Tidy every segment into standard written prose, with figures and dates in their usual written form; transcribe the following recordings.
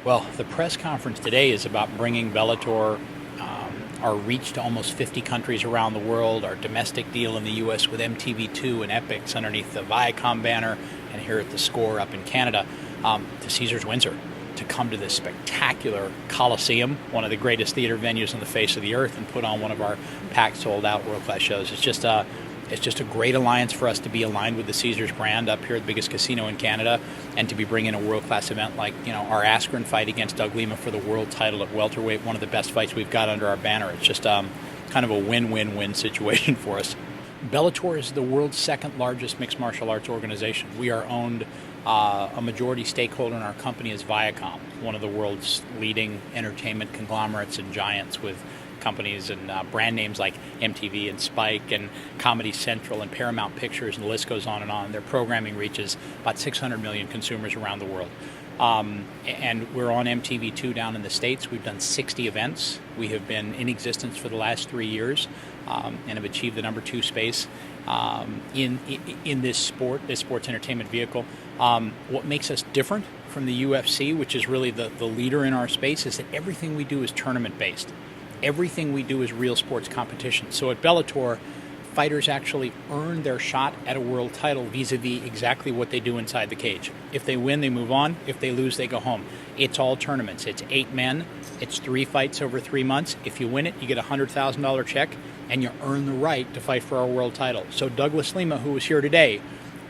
Well, the press conference today is about bringing Bellator, our reach to almost 50 countries around the world, our domestic deal in the U.S. with MTV2 and Epix underneath the Viacom banner, and here at the Score up in Canada, to Caesars Windsor, to come to this spectacular Coliseum, one of the greatest theater venues on the face of the earth, and put on one of our packed, sold-out, world-class shows. It's just a great alliance for us to be aligned with the Caesars brand up here at the biggest casino in Canada, and to be bringing a world-class event like, our Askren fight against Doug Lima for the world title at welterweight, one of the best fights we've got under our banner. It's just kind of a win-win-win situation for us. Bellator is the world's second largest mixed martial arts organization. We are owned, a majority stakeholder in our company is Viacom, one of the world's leading entertainment conglomerates and giants, with companies and brand names like MTV and Spike and Comedy Central and Paramount Pictures, and the list goes on and on. Their programming reaches about 600 million consumers around the world. And we're on MTV2 down in the States. We've done 60 events. We have been in existence for the last 3 years, and have achieved the number 2 space in this sports entertainment vehicle. What makes us different from the UFC, which is really the leader in our space, is that everything we do is tournament-based. Everything we do is real sports competition. So at Bellator, fighters actually earn their shot at a world title vis-a-vis exactly what they do inside the cage. If they win, they move on. If they lose, they go home. It's all tournaments. It's 8 men. It's 3 fights over 3 months. If you win it, you get a $100,000 check, and you earn the right to fight for our world title. So Douglas Lima, who was here today,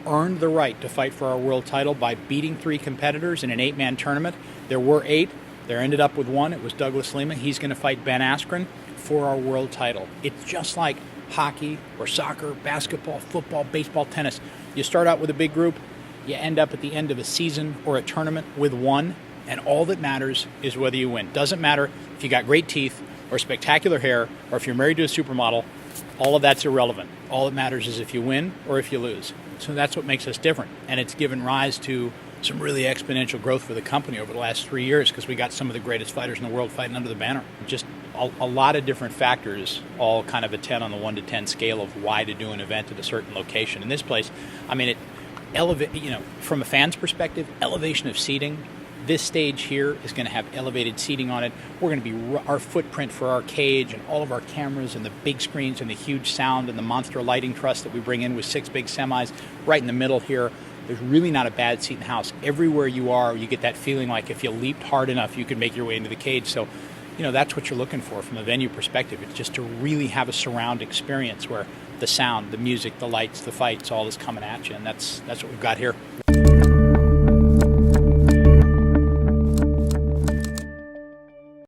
earned the right to fight for our world title by beating 3 competitors in an 8-man tournament. There were 8. There ended up with 1. It was Douglas Lima. He's going to fight Ben Askren for our world title. It's just like hockey or soccer, basketball, football, baseball, tennis. You start out with a big group. You end up at the end of a season or a tournament with 1. And all that matters is whether you win. Doesn't matter if you got great teeth or spectacular hair or if you're married to a supermodel. All of that's irrelevant. All that matters is if you win or if you lose. So that's what makes us different. And it's given rise to some really exponential growth for the company over the last 3 years, because we got some of the greatest fighters in the world fighting under the banner. Just a lot of different factors, all kind of a 10 on the 1 to 10 scale of why to do an event at a certain location. In this place, it from a fan's perspective, elevation of seating. This stage here is going to have elevated seating on it. We're going to be our footprint for our cage and all of our cameras and the big screens and the huge sound and the monster lighting truss that we bring in with 6 big semis right in the middle here. There's really not a bad seat in the house. Everywhere you are, you get that feeling like if you leaped hard enough, you could make your way into the cage. So, that's what you're looking for from a venue perspective. It's just to really have a surround experience where the sound, the music, the lights, the fights, all is coming at you. And that's what we've got here.